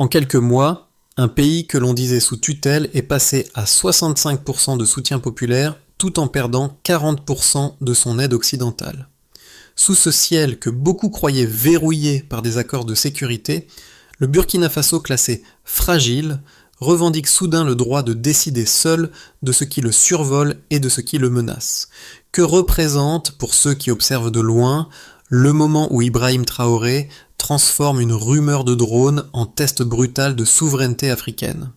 En quelques mois, un pays que l'on disait sous tutelle est passé à 65% de soutien populaire tout en perdant 40% de son aide occidentale. Sous ce ciel que beaucoup croyaient verrouillé par des accords de sécurité, le Burkina Faso classé fragile revendique soudain le droit de décider seul de ce qui le survole et de ce qui le menace. Que représente, pour ceux qui observent de loin, le moment où Ibrahim Traoré transforme une rumeur de drone en test brutal de souveraineté africaine?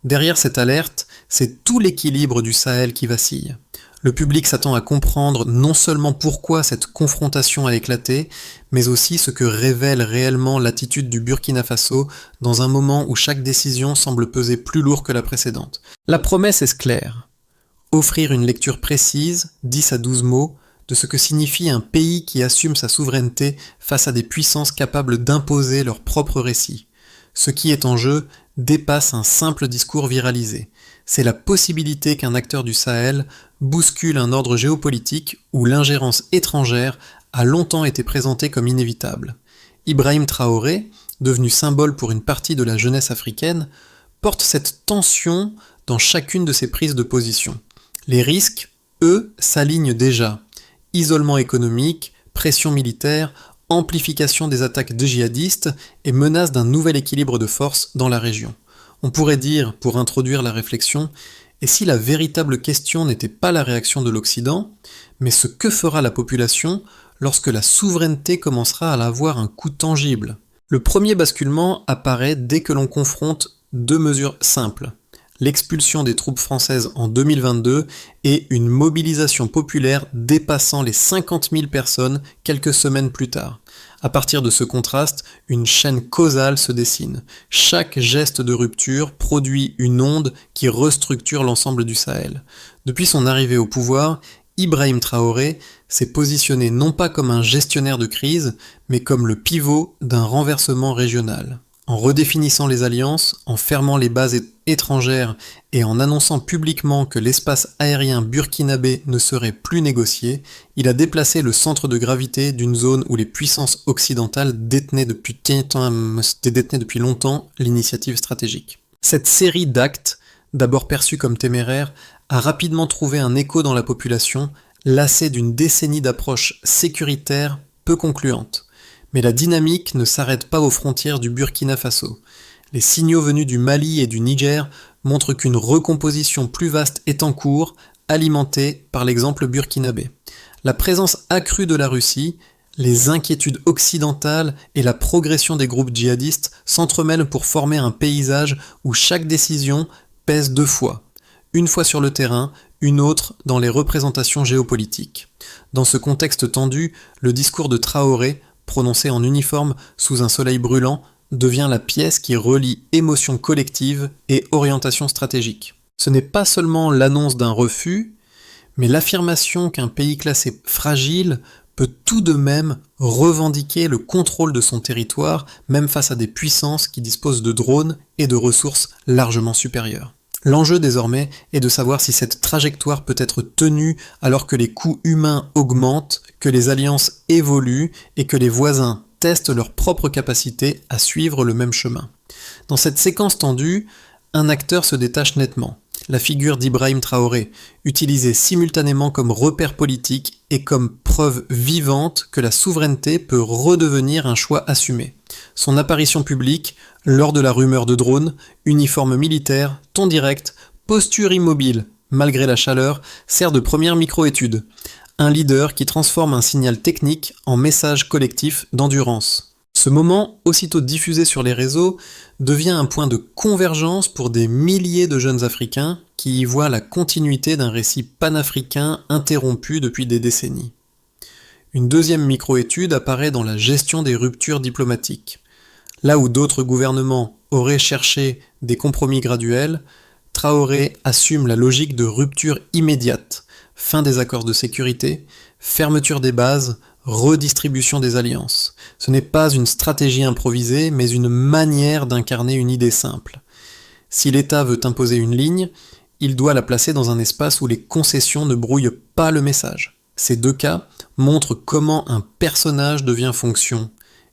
Derrière cette alerte, c'est tout l'équilibre du Sahel qui vacille. Le public s'attend à comprendre non seulement pourquoi cette confrontation a éclaté, mais aussi ce que révèle réellement l'attitude du Burkina Faso dans un moment où chaque décision semble peser plus lourd que la précédente. La promesse est claire. Offrir une lecture précise, 10 à 12 mots, de ce que signifie un pays qui assume sa souveraineté face à des puissances capables d'imposer leur propre récit. Ce qui est en jeu dépasse un simple discours viralisé. C'est la possibilité qu'un acteur du Sahel bouscule un ordre géopolitique où l'ingérence étrangère a longtemps été présentée comme inévitable. Ibrahim Traoré, devenu symbole pour une partie de la jeunesse africaine, porte cette tension dans chacune de ses prises de position. Les risques, eux, s'alignent déjà. Isolement économique, pression militaire, amplification des attaques de djihadistes et menace d'un nouvel équilibre de force dans la région. On pourrait dire, pour introduire la réflexion, et si la véritable question n'était pas la réaction de l'Occident, mais ce que fera la population lorsque la souveraineté commencera à avoir un coût tangible? Le premier basculement apparaît dès que l'on confronte deux mesures simples: l'expulsion des troupes françaises en 2022 et une mobilisation populaire dépassant les 50 000 personnes quelques semaines plus tard. À partir de ce contraste, une chaîne causale se dessine. Chaque geste de rupture produit une onde qui restructure l'ensemble du Sahel. Depuis son arrivée au pouvoir, Ibrahim Traoré s'est positionné non pas comme un gestionnaire de crise, mais comme le pivot d'un renversement régional. En redéfinissant les alliances, en fermant les bases étrangères et en annonçant publiquement que l'espace aérien burkinabé ne serait plus négocié, il a déplacé le centre de gravité d'une zone où les puissances occidentales détenaient depuis longtemps l'initiative stratégique. Cette série d'actes, d'abord perçus comme téméraires, a rapidement trouvé un écho dans la population, lassée d'une décennie d'approches sécuritaires peu concluantes. Mais la dynamique ne s'arrête pas aux frontières du Burkina Faso. Les signaux venus du Mali et du Niger montrent qu'une recomposition plus vaste est en cours, alimentée par l'exemple burkinabé. La présence accrue de la Russie, les inquiétudes occidentales et la progression des groupes djihadistes s'entremêlent pour former un paysage où chaque décision pèse deux fois. Une fois sur le terrain, une autre dans les représentations géopolitiques. Dans ce contexte tendu, le discours de Traoré, prononcé en uniforme sous un soleil brûlant, devient la pièce qui relie émotion collective et orientation stratégique. Ce n'est pas seulement l'annonce d'un refus, mais l'affirmation qu'un pays classé fragile peut tout de même revendiquer le contrôle de son territoire, même face à des puissances qui disposent de drones et de ressources largement supérieures. L'enjeu désormais est de savoir si cette trajectoire peut être tenue alors que les coûts humains augmentent, que les alliances évoluent et que les voisins testent leur propre capacité à suivre le même chemin. Dans cette séquence tendue, un acteur se détache nettement, la figure d'Ibrahim Traoré, utilisée simultanément comme repère politique et comme preuve vivante que la souveraineté peut redevenir un choix assumé. Son apparition publique, lors de la rumeur de drone, uniforme militaire, ton direct, posture immobile, malgré la chaleur, sert de première micro-étude. Un leader qui transforme un signal technique en message collectif d'endurance. Ce moment, aussitôt diffusé sur les réseaux, devient un point de convergence pour des milliers de jeunes Africains qui y voient la continuité d'un récit panafricain interrompu depuis des décennies. Une deuxième micro-étude apparaît dans la gestion des ruptures diplomatiques. Là où d'autres gouvernements auraient cherché des compromis graduels, Traoré assume la logique de rupture immédiate, fin des accords de sécurité, fermeture des bases, redistribution des alliances. Ce n'est pas une stratégie improvisée, mais une manière d'incarner une idée simple. Si l'État veut imposer une ligne, il doit la placer dans un espace où les concessions ne brouillent pas le message. Ces deux cas montrent comment un personnage devient fonction,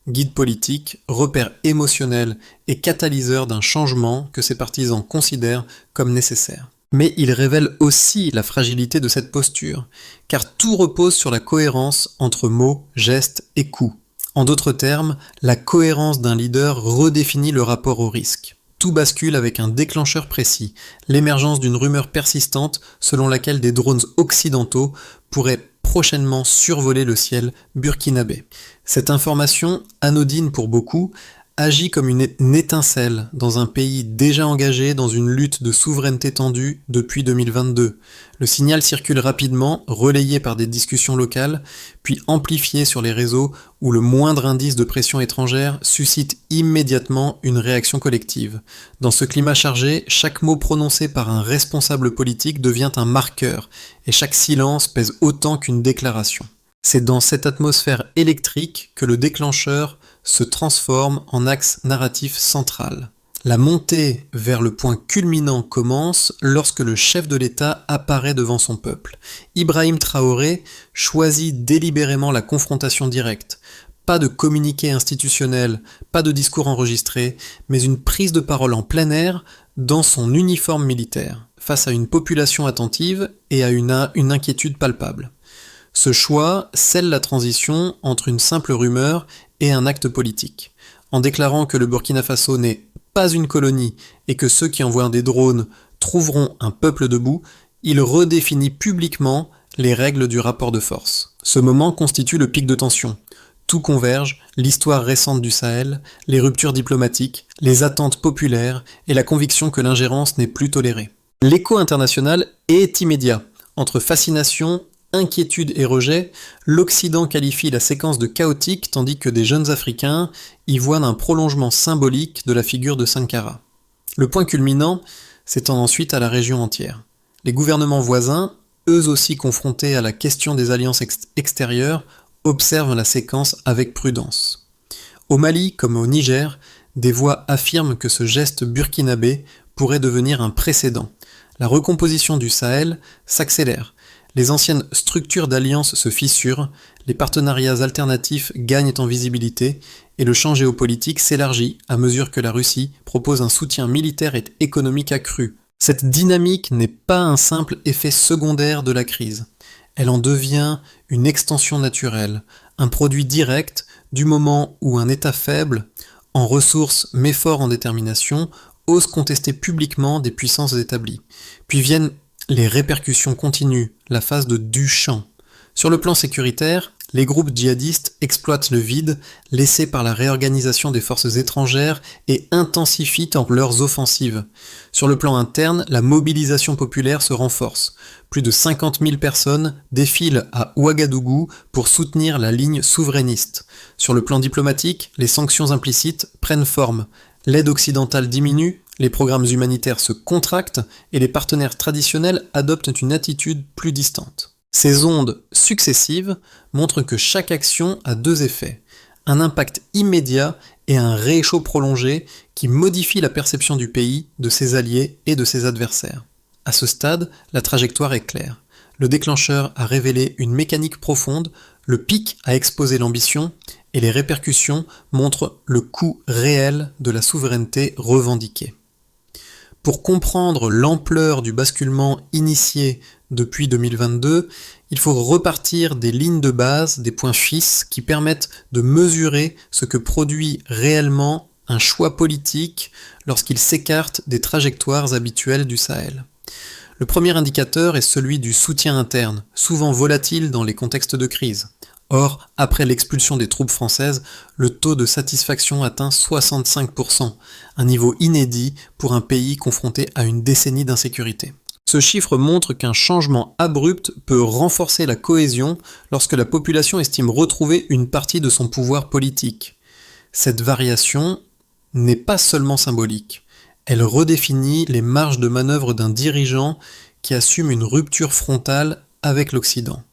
guide politique, repère émotionnel et catalyseur d'un changement que ses partisans considèrent comme nécessaire. Mais il révèle aussi la fragilité de cette posture, car tout repose sur la cohérence entre mots, gestes et coups. En d'autres termes, la cohérence d'un leader redéfinit le rapport au risque. Tout bascule avec un déclencheur précis, l'émergence d'une rumeur persistante selon laquelle des drones occidentaux pourraient prochainement survoler le ciel burkinabé. Cette information, anodine pour beaucoup, agit comme une étincelle dans un pays déjà engagé dans une lutte de souveraineté tendue depuis 2022. Le signal circule rapidement, relayé par des discussions locales, puis amplifié sur les réseaux où le moindre indice de pression étrangère suscite immédiatement une réaction collective. Dans ce climat chargé, chaque mot prononcé par un responsable politique devient un marqueur, et chaque silence pèse autant qu'une déclaration. C'est dans cette atmosphère électrique que le déclencheur se transforme en axe narratif central. La montée vers le point culminant commence lorsque le chef de l'État apparaît devant son peuple. Ibrahim Traoré choisit délibérément la confrontation directe. Pas de communiqué institutionnel, pas de discours enregistré, mais une prise de parole en plein air dans son uniforme militaire, face à une population attentive et à une inquiétude palpable. Ce choix scelle la transition entre une simple rumeur et un acte politique. En déclarant que le Burkina Faso n'est pas une colonie et que ceux qui envoient des drones trouveront un peuple debout, il redéfinit publiquement les règles du rapport de force. Ce moment constitue le pic de tension. Tout converge, l'histoire récente du Sahel, les ruptures diplomatiques, les attentes populaires et la conviction que l'ingérence n'est plus tolérée. L'écho international est immédiat. Entre fascination, inquiétude et rejet, l'Occident qualifie la séquence de chaotique tandis que des jeunes Africains y voient un prolongement symbolique de la figure de Sankara. Le point culminant s'étend ensuite à la région entière. Les gouvernements voisins, eux aussi confrontés à la question des alliances extérieures, observent la séquence avec prudence. Au Mali comme au Niger, des voix affirment que ce geste burkinabé pourrait devenir un précédent. La recomposition du Sahel s'accélère. Les anciennes structures d'alliance se fissurent, les partenariats alternatifs gagnent en visibilité et le champ géopolitique s'élargit à mesure que la Russie propose un soutien militaire et économique accru. Cette dynamique n'est pas un simple effet secondaire de la crise. Elle en devient une extension naturelle, un produit direct du moment où un État faible, en ressources mais fort en détermination, ose contester publiquement des puissances établies. Puis viennent les répercussions continuent, la phase de Duchamp. Sur le plan sécuritaire, les groupes djihadistes exploitent le vide laissé par la réorganisation des forces étrangères et intensifient leurs offensives. Sur le plan interne, la mobilisation populaire se renforce. Plus de 50 000 personnes défilent à Ouagadougou pour soutenir la ligne souverainiste. Sur le plan diplomatique, les sanctions implicites prennent forme. L'aide occidentale diminue, les programmes humanitaires se contractent et les partenaires traditionnels adoptent une attitude plus distante. Ces ondes successives montrent que chaque action a deux effets, un impact immédiat et un réchaud prolongé qui modifie la perception du pays, de ses alliés et de ses adversaires. À ce stade, la trajectoire est claire. Le déclencheur a révélé une mécanique profonde, le pic a exposé l'ambition et les répercussions montrent le coût réel de la souveraineté revendiquée. Pour comprendre l'ampleur du basculement initié depuis 2022, il faut repartir des lignes de base, des points fixes qui permettent de mesurer ce que produit réellement un choix politique lorsqu'il s'écarte des trajectoires habituelles du Sahel. Le premier indicateur est celui du soutien interne, souvent volatile dans les contextes de crise. Or, après l'expulsion des troupes françaises, le taux de satisfaction atteint 65%, un niveau inédit pour un pays confronté à une décennie d'insécurité. Ce chiffre montre qu'un changement abrupt peut renforcer la cohésion lorsque la population estime retrouver une partie de son pouvoir politique. Cette variation n'est pas seulement symbolique, elle redéfinit les marges de manœuvre d'un dirigeant qui assume une rupture frontale avec l'Occident.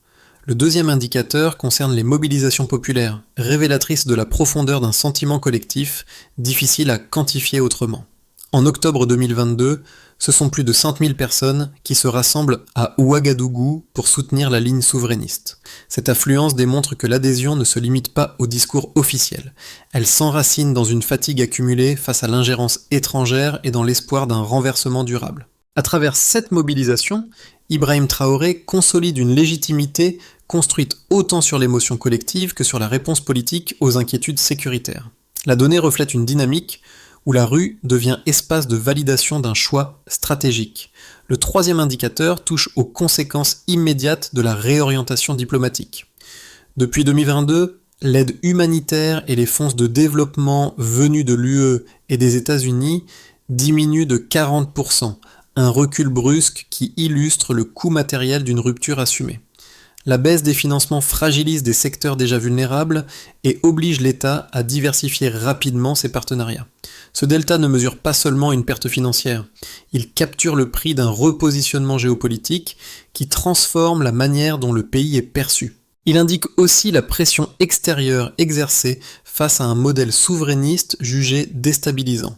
Le deuxième indicateur concerne les mobilisations populaires, révélatrices de la profondeur d'un sentiment collectif, difficile à quantifier autrement. En octobre 2022, Ce sont plus de 5000 personnes qui se rassemblent à Ouagadougou pour soutenir la ligne souverainiste. Cette affluence démontre que l'adhésion ne se limite pas au discours officiel. Elle s'enracine dans une fatigue accumulée face à l'ingérence étrangère et dans l'espoir d'un renversement durable. À travers cette mobilisation, Ibrahim Traoré consolide une légitimité construite autant sur l'émotion collective que sur la réponse politique aux inquiétudes sécuritaires. La donnée reflète une dynamique où la rue devient espace de validation d'un choix stratégique. Le troisième indicateur touche aux conséquences immédiates de la réorientation diplomatique. Depuis 2022, l'aide humanitaire et les fonds de développement venus de l'UE et des États-Unis diminuent de 40%, un recul brusque qui illustre le coût matériel d'une rupture assumée. La baisse des financements fragilise des secteurs déjà vulnérables et oblige l'État à diversifier rapidement ses partenariats. Ce delta ne mesure pas seulement une perte financière, il capture le prix d'un repositionnement géopolitique qui transforme la manière dont le pays est perçu. Il indique aussi la pression extérieure exercée face à un modèle souverainiste jugé déstabilisant.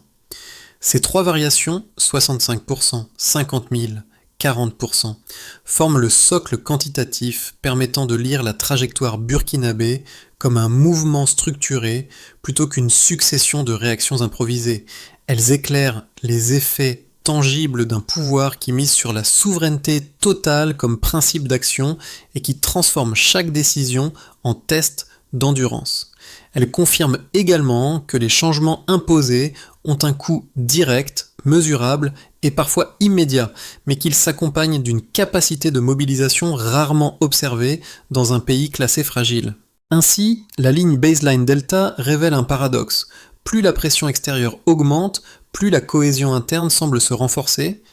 Ces trois variations, 65%, 50 000, 40%, forment le socle quantitatif permettant de lire la trajectoire burkinabé comme un mouvement structuré plutôt qu'une succession de réactions improvisées. Elles éclairent les effets tangibles d'un pouvoir qui mise sur la souveraineté totale comme principe d'action et qui transforme chaque décision en test d'endurance. Elles confirment également que les changements imposés ont un coût direct, mesurable et parfois immédiat, mais qu'ils s'accompagnent d'une capacité de mobilisation rarement observée dans un pays classé fragile. Ainsi, la ligne baseline delta révèle un paradoxe. Plus la pression extérieure augmente, plus la cohésion interne semble se renforcer,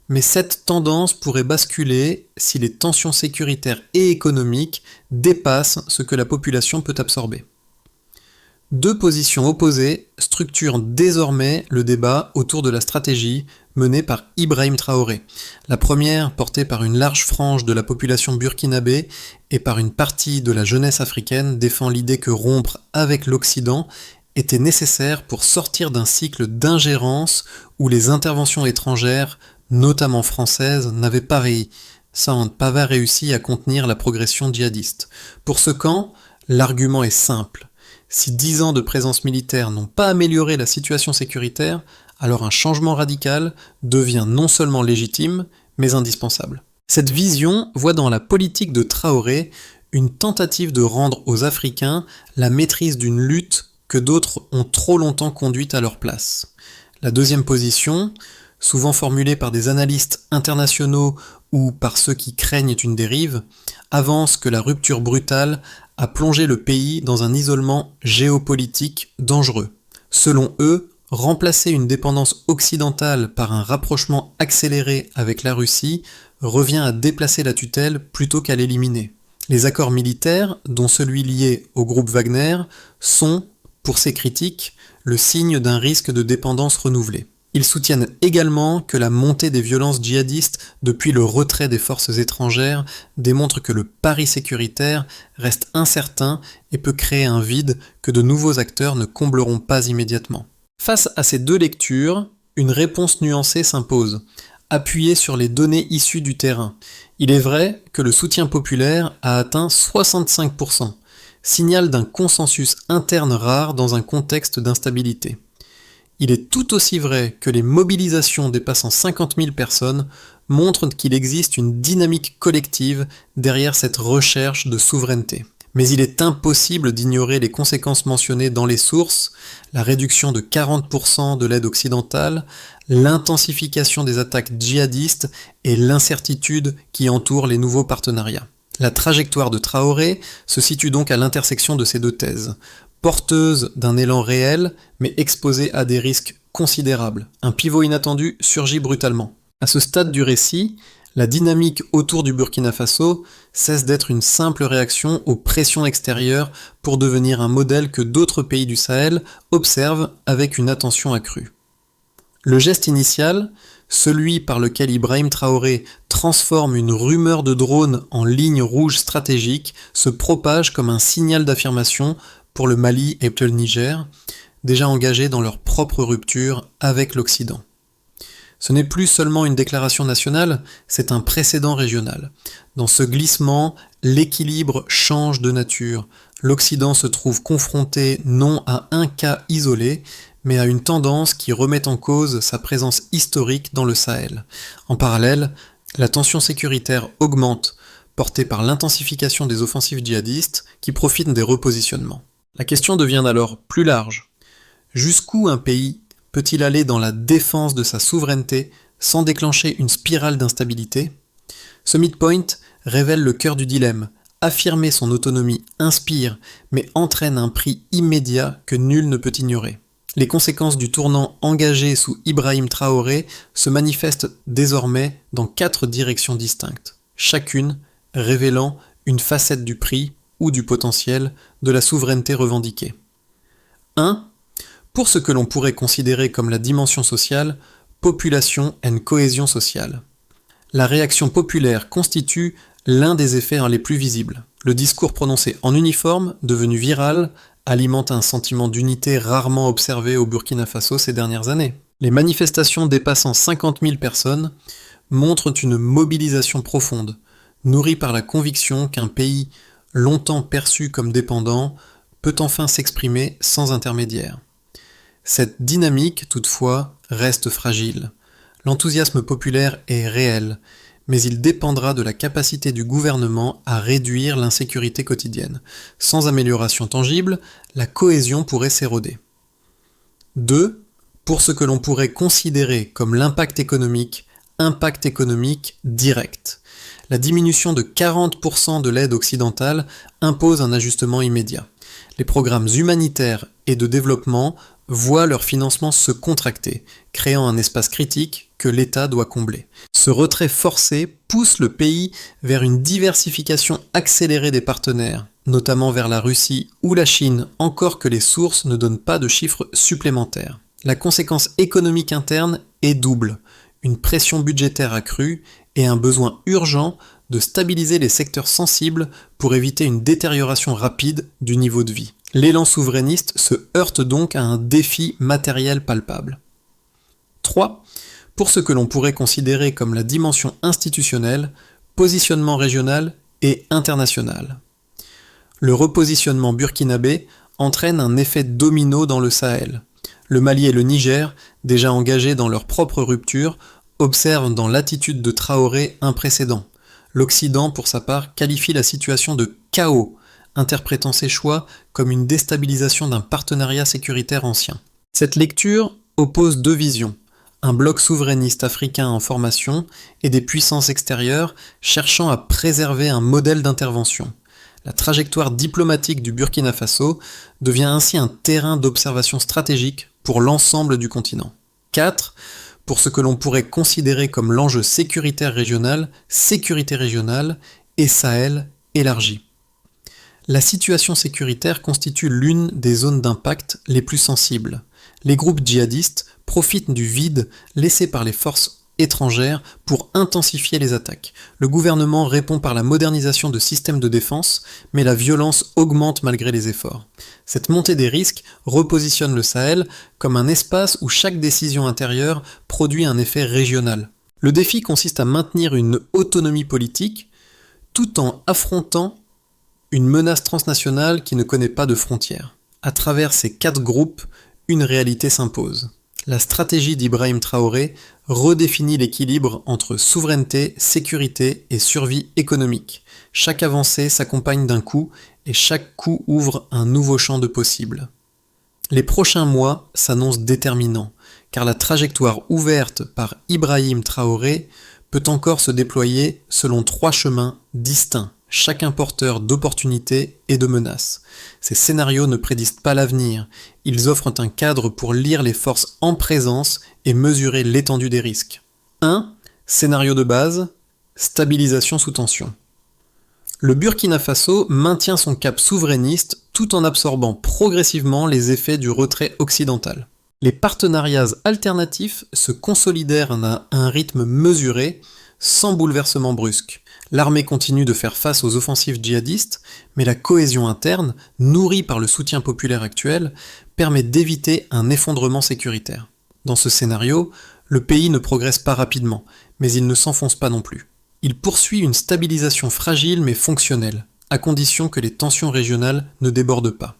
mais cette tendance pourrait basculer si les tensions sécuritaires et économiques dépassent ce que la population peut absorber. Deux positions opposées structurent désormais le débat autour de la stratégie menée par Ibrahim Traoré. La première, portée par une large frange de la population burkinabé et par une partie de la jeunesse africaine, défend l'idée que rompre avec l'Occident était nécessaire pour sortir d'un cycle d'ingérence où les interventions étrangères, notamment françaises, n'avaient pas réussi à contenir la progression djihadiste. Pour ce camp, l'argument est simple. Si 10 ans de présence militaire n'ont pas amélioré la situation sécuritaire, alors un changement radical devient non seulement légitime, mais indispensable. Cette vision voit dans la politique de Traoré une tentative de rendre aux Africains la maîtrise d'une lutte que d'autres ont trop longtemps conduite à leur place. La deuxième position, souvent formulée par des analystes internationaux ou par ceux qui craignent une dérive, avance que la rupture brutale a plongé le pays dans un isolement géopolitique dangereux. Selon eux, remplacer une dépendance occidentale par un rapprochement accéléré avec la Russie revient à déplacer la tutelle plutôt qu'à l'éliminer. Les accords militaires, dont celui lié au groupe Wagner, sont, pour ces critiques, le signe d'un risque de dépendance renouvelée. Ils soutiennent également que la montée des violences djihadistes depuis le retrait des forces étrangères démontre que le pari sécuritaire reste incertain et peut créer un vide que de nouveaux acteurs ne combleront pas immédiatement. Face à ces deux lectures, une réponse nuancée s'impose, appuyée sur les données issues du terrain. Il est vrai que le soutien populaire a atteint 65%, signal d'un consensus interne rare dans un contexte d'instabilité. Il est tout aussi vrai que les mobilisations dépassant 50 000 personnes montrent qu'il existe une dynamique collective derrière cette recherche de souveraineté. Mais il est impossible d'ignorer les conséquences mentionnées dans les sources, la réduction de 40% de l'aide occidentale, l'intensification des attaques djihadistes et l'incertitude qui entoure les nouveaux partenariats. La trajectoire de Traoré se situe donc à l'intersection de ces deux thèses. Porteuse d'un élan réel, mais exposée à des risques considérables. Un pivot inattendu surgit brutalement. À ce stade du récit, la dynamique autour du Burkina Faso cesse d'être une simple réaction aux pressions extérieures pour devenir un modèle que d'autres pays du Sahel observent avec une attention accrue. Le geste initial, celui par lequel Ibrahim Traoré transforme une rumeur de drone en ligne rouge stratégique, se propage comme un signal d'affirmation pour le Mali et le Niger, déjà engagés dans leur propre rupture avec l'Occident. Ce n'est plus seulement une déclaration nationale, c'est un précédent régional. Dans ce glissement, l'équilibre change de nature. L'Occident se trouve confronté non à un cas isolé, mais à une tendance qui remet en cause sa présence historique dans le Sahel. En parallèle, la tension sécuritaire augmente, portée par l'intensification des offensives djihadistes qui profitent des repositionnements. La question devient alors plus large. Jusqu'où un pays peut-il aller dans la défense de sa souveraineté sans déclencher une spirale d'instabilité ? Ce midpoint révèle le cœur du dilemme. Affirmer son autonomie inspire, mais entraîne un prix immédiat que nul ne peut ignorer. Les conséquences du tournant engagé sous Ibrahim Traoré se manifestent désormais dans 4 directions distinctes, chacune révélant une facette du prix ou du potentiel de la souveraineté revendiquée. 1. Pour ce que l'on pourrait considérer comme la dimension sociale, population and cohésion sociale. La réaction populaire constitue l'un des effets les plus visibles. Le discours prononcé en uniforme, devenu viral, alimente un sentiment d'unité rarement observé au Burkina Faso ces dernières années. Les manifestations dépassant 50 000 personnes montrent une mobilisation profonde, nourrie par la conviction qu'un pays longtemps perçu comme dépendant peut enfin s'exprimer sans intermédiaire. Cette dynamique, toutefois, reste fragile. L'enthousiasme populaire est réel, mais il dépendra de la capacité du gouvernement à réduire l'insécurité quotidienne. Sans amélioration tangible, la cohésion pourrait s'éroder. 2. Pour ce que l'on pourrait considérer comme impact économique direct. La diminution de 40% de l'aide occidentale impose un ajustement immédiat. Les programmes humanitaires et de développement voient leur financement se contracter, créant un espace critique que l'État doit combler. Ce retrait forcé pousse le pays vers une diversification accélérée des partenaires, notamment vers la Russie ou la Chine, encore que les sources ne donnent pas de chiffres supplémentaires. La conséquence économique interne est double, une pression budgétaire accrue et un besoin urgent de stabiliser les secteurs sensibles pour éviter une détérioration rapide du niveau de vie. L'élan souverainiste se heurte donc à un défi matériel palpable. 3. Pour ce que l'on pourrait considérer comme la dimension institutionnelle, positionnement régional et international. Le repositionnement burkinabé entraîne un effet domino dans le Sahel. Le Mali et le Niger, déjà engagés dans leur propre rupture, observent dans l'attitude de Traoré un précédent. L'Occident, pour sa part, qualifie la situation de chaos, interprétant ses choix comme une déstabilisation d'un partenariat sécuritaire ancien. Cette lecture oppose 2 visions, un bloc souverainiste africain en formation et des puissances extérieures cherchant à préserver un modèle d'intervention. La trajectoire diplomatique du Burkina Faso devient ainsi un terrain d'observation stratégique pour l'ensemble du continent. 4. Pour ce que l'on pourrait considérer comme l'enjeu sécurité régionale et Sahel élargi. La situation sécuritaire constitue l'une des zones d'impact les plus sensibles. Les groupes djihadistes profitent du vide laissé par les forces étrangères pour intensifier les attaques. Le gouvernement répond par la modernisation de systèmes de défense, mais la violence augmente malgré les efforts. Cette montée des risques repositionne le Sahel comme un espace où chaque décision intérieure produit un effet régional. Le défi consiste à maintenir une autonomie politique tout en affrontant une menace transnationale qui ne connaît pas de frontières. À travers ces 4 groupes, une réalité s'impose. La stratégie d'Ibrahim Traoré redéfinit l'équilibre entre souveraineté, sécurité et survie économique. Chaque avancée s'accompagne d'un coup et chaque coup ouvre un nouveau champ de possibles. Les prochains mois s'annoncent déterminants, car la trajectoire ouverte par Ibrahim Traoré peut encore se déployer selon 3 chemins distincts, chacun porteur d'opportunités et de menaces. Ces scénarios ne prédisent pas l'avenir, ils offrent un cadre pour lire les forces en présence et mesurer l'étendue des risques. 1. Scénario de base, stabilisation sous tension. Le Burkina Faso maintient son cap souverainiste tout en absorbant progressivement les effets du retrait occidental. Les partenariats alternatifs se consolidèrent à un rythme mesuré, sans bouleversement brusque. L'armée continue de faire face aux offensives djihadistes, mais la cohésion interne, nourrie par le soutien populaire actuel, permet d'éviter un effondrement sécuritaire. Dans ce scénario, le pays ne progresse pas rapidement, mais il ne s'enfonce pas non plus. Il poursuit une stabilisation fragile mais fonctionnelle, à condition que les tensions régionales ne débordent pas.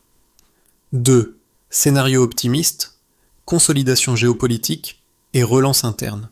2. Scénario optimiste, consolidation géopolitique et relance interne.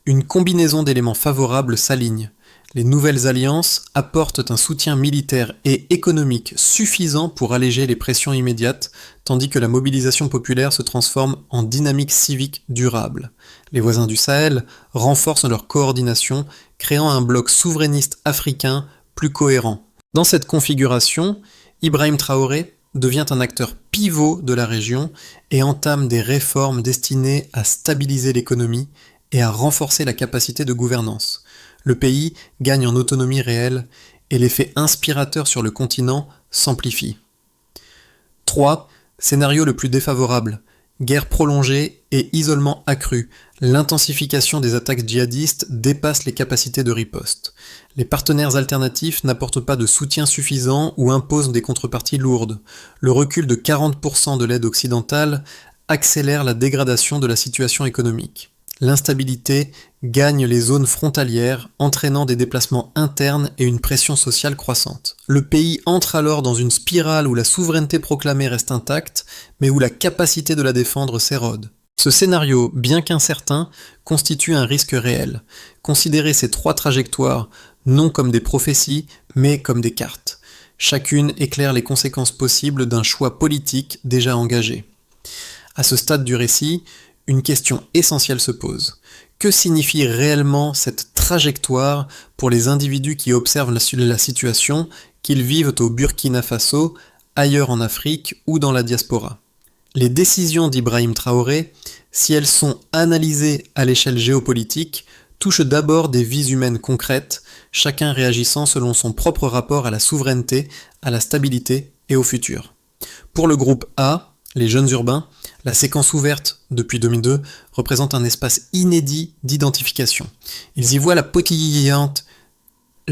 Une combinaison d'éléments favorables s'aligne. Les nouvelles alliances apportent un soutien militaire et économique suffisant pour alléger les pressions immédiates, tandis que la mobilisation populaire se transforme en dynamique civique durable. Les voisins du Sahel renforcent leur coordination, créant un bloc souverainiste africain plus cohérent. Dans cette configuration, Ibrahim Traoré devient un acteur pivot de la région et entame des réformes destinées à stabiliser l'économie et à renforcer la capacité de gouvernance. Le pays gagne en autonomie réelle et l'effet inspirateur sur le continent s'amplifie. 3. Scénario le plus défavorable. Guerre prolongée et isolement accru. L'intensification des attaques djihadistes dépasse les capacités de riposte. Les partenaires alternatifs n'apportent pas de soutien suffisant ou imposent des contreparties lourdes. Le recul de 40% de l'aide occidentale accélère la dégradation de la situation économique. L'instabilité gagne les zones frontalières, entraînant des déplacements internes et une pression sociale croissante. Le pays entre alors dans une spirale où la souveraineté proclamée reste intacte, mais où la capacité de la défendre s'érode. Ce scénario, bien qu'incertain, constitue un risque réel. Considérez ces 3 trajectoires non comme des prophéties, mais comme des cartes. Chacune éclaire les conséquences possibles d'un choix politique déjà engagé. À ce stade du récit, une question essentielle se pose. Que signifie réellement cette trajectoire pour les individus qui observent la situation, qu'ils vivent au Burkina Faso, ailleurs en Afrique ou dans la diaspora? Les décisions d'Ibrahim Traoré, si elles sont analysées à l'échelle géopolitique, touchent d'abord des vies humaines concrètes, chacun réagissant selon son propre rapport à la souveraineté, à la stabilité et au futur. Pour le groupe A, les jeunes urbains, la séquence ouverte depuis 2002 représente un espace inédit d'identification. Ils y voient la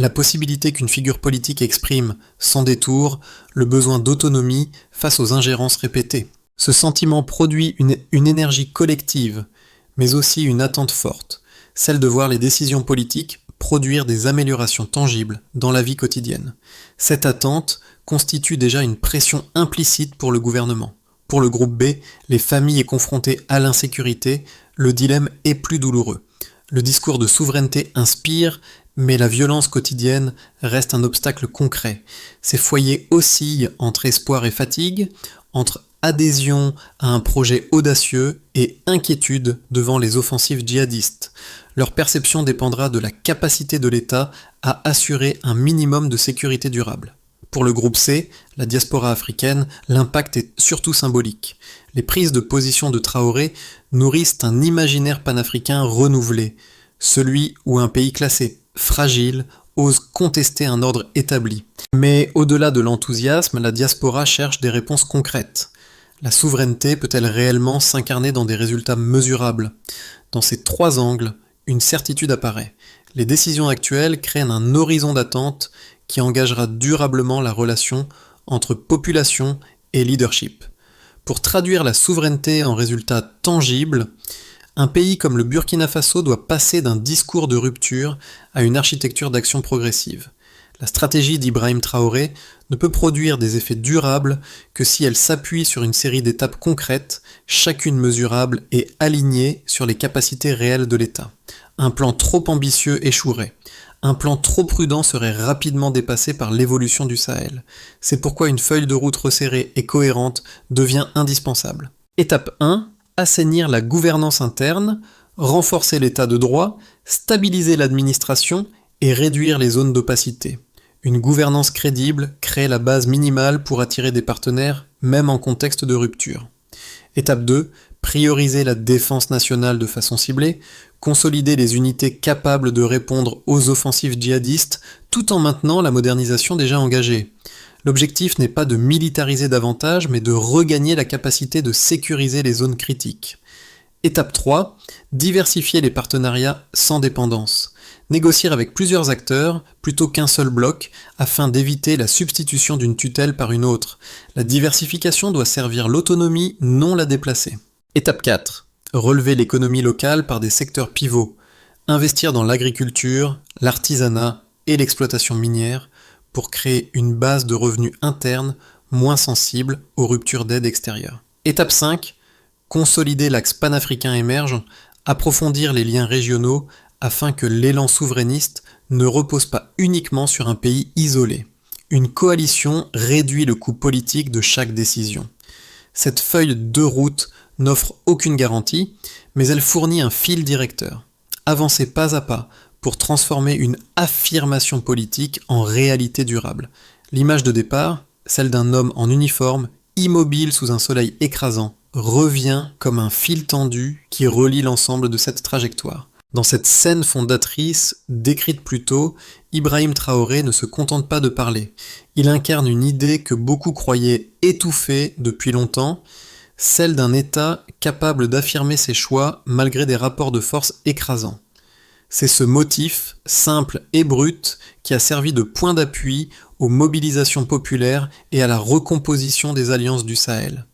possibilité qu'une figure politique exprime, sans détour, le besoin d'autonomie face aux ingérences répétées. Ce sentiment produit une énergie collective, mais aussi une attente forte, celle de voir les décisions politiques produire des améliorations tangibles dans la vie quotidienne. Cette attente constitue déjà une pression implicite pour le gouvernement. Pour le groupe B, les familles confrontées à l'insécurité, le dilemme est plus douloureux. Le discours de souveraineté inspire, mais la violence quotidienne reste un obstacle concret. Ces foyers oscillent entre espoir et fatigue, entre adhésion à un projet audacieux et inquiétude devant les offensives djihadistes. Leur perception dépendra de la capacité de l'État à assurer un minimum de sécurité durable. Pour le groupe C, la diaspora africaine, l'impact est surtout symbolique. Les prises de position de Traoré nourrissent un imaginaire panafricain renouvelé, celui où un pays classé fragile ose contester un ordre établi. Mais au-delà de l'enthousiasme, la diaspora cherche des réponses concrètes. La souveraineté peut-elle réellement s'incarner dans des résultats mesurables? Dans ces 3 angles, une certitude apparaît. Les décisions actuelles créent un horizon d'attente qui engagera durablement la relation entre population et leadership. Pour traduire la souveraineté en résultats tangibles, un pays comme le Burkina Faso doit passer d'un discours de rupture à une architecture d'action progressive. La stratégie d'Ibrahim Traoré ne peut produire des effets durables que si elle s'appuie sur une série d'étapes concrètes, chacune mesurable et alignée sur les capacités réelles de l'État. Un plan trop ambitieux échouerait. Un plan trop prudent serait rapidement dépassé par l'évolution du Sahel. C'est pourquoi une feuille de route resserrée et cohérente devient indispensable. Étape 1. Assainir la gouvernance interne, renforcer l'état de droit, stabiliser l'administration et réduire les zones d'opacité. Une gouvernance crédible crée la base minimale pour attirer des partenaires, même en contexte de rupture. Étape 2. Prioriser la défense nationale de façon ciblée, consolider les unités capables de répondre aux offensives djihadistes tout en maintenant la modernisation déjà engagée. L'objectif n'est pas de militariser davantage, mais de regagner la capacité de sécuriser les zones critiques. Étape 3. Diversifier les partenariats sans dépendance. Négocier avec plusieurs acteurs plutôt qu'un seul bloc afin d'éviter la substitution d'une tutelle par une autre. La diversification doit servir l'autonomie, non la déplacer. Étape 4. relever l'économie locale par des secteurs pivots, investir dans l'agriculture, l'artisanat et l'exploitation minière pour créer une base de revenus internes moins sensible aux ruptures d'aide extérieure. Étape 5. Consolider l'axe panafricain émerge, approfondir les liens régionaux afin que l'élan souverainiste ne repose pas uniquement sur un pays isolé. Une coalition réduit le coût politique de chaque décision. Cette feuille de route n'offre aucune garantie, mais elle fournit un fil directeur. Avancez pas à pas pour transformer une affirmation politique en réalité durable. L'image de départ, celle d'un homme en uniforme, immobile sous un soleil écrasant, revient comme un fil tendu qui relie l'ensemble de cette trajectoire. Dans cette scène fondatrice, décrite plus tôt, Ibrahim Traoré ne se contente pas de parler. Il incarne une idée que beaucoup croyaient étouffée depuis longtemps, celle d'un État capable d'affirmer ses choix malgré des rapports de force écrasants. C'est ce motif, simple et brut, qui a servi de point d'appui aux mobilisations populaires et à la recomposition des alliances du Sahel.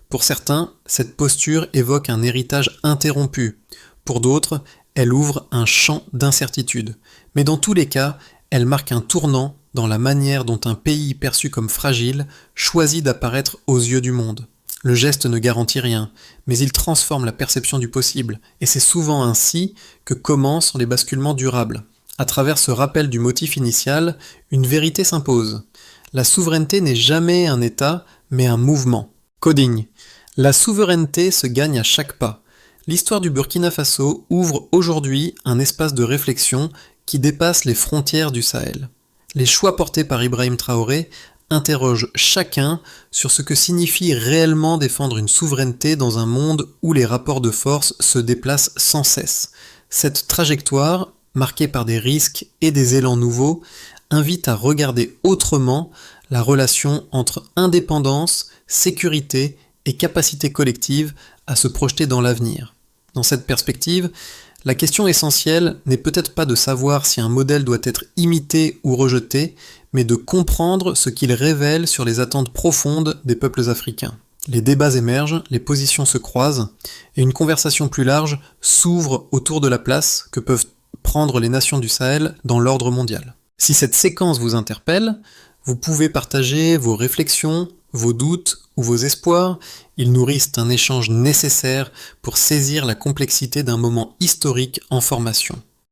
Pour certains, cette posture évoque un héritage interrompu. Pour d'autres, elle ouvre un champ d'incertitude. Mais dans tous les cas, elle marque un tournant dans la manière dont un pays perçu comme fragile choisit d'apparaître aux yeux du monde. Le geste ne garantit rien, mais il transforme la perception du possible, et c'est souvent ainsi que commencent les basculements durables. À travers ce rappel du motif initial, une vérité s'impose. La souveraineté n'est jamais un État, mais un mouvement. Coding. La souveraineté se gagne à chaque pas. L'histoire du Burkina Faso ouvre aujourd'hui un espace de réflexion qui dépasse les frontières du Sahel. Les choix portés par Ibrahim Traoré interrogent chacun sur ce que signifie réellement défendre une souveraineté dans un monde où les rapports de force se déplacent sans cesse. Cette trajectoire, marquée par des risques et des élans nouveaux, invite à regarder autrement la relation entre indépendance, sécurité et capacité collective à se projeter dans l'avenir. Dans cette perspective, la question essentielle n'est peut-être pas de savoir si un modèle doit être imité ou rejeté, mais de comprendre ce qu'il révèle sur les attentes profondes des peuples africains. Les débats émergent, les positions se croisent, et une conversation plus large s'ouvre autour de la place que peuvent prendre les nations du Sahel dans l'ordre mondial. Si cette séquence vous interpelle, vous pouvez partager vos réflexions, vos doutes ou vos espoirs. Ils nourrissent un échange nécessaire pour saisir la complexité d'un moment historique en formation.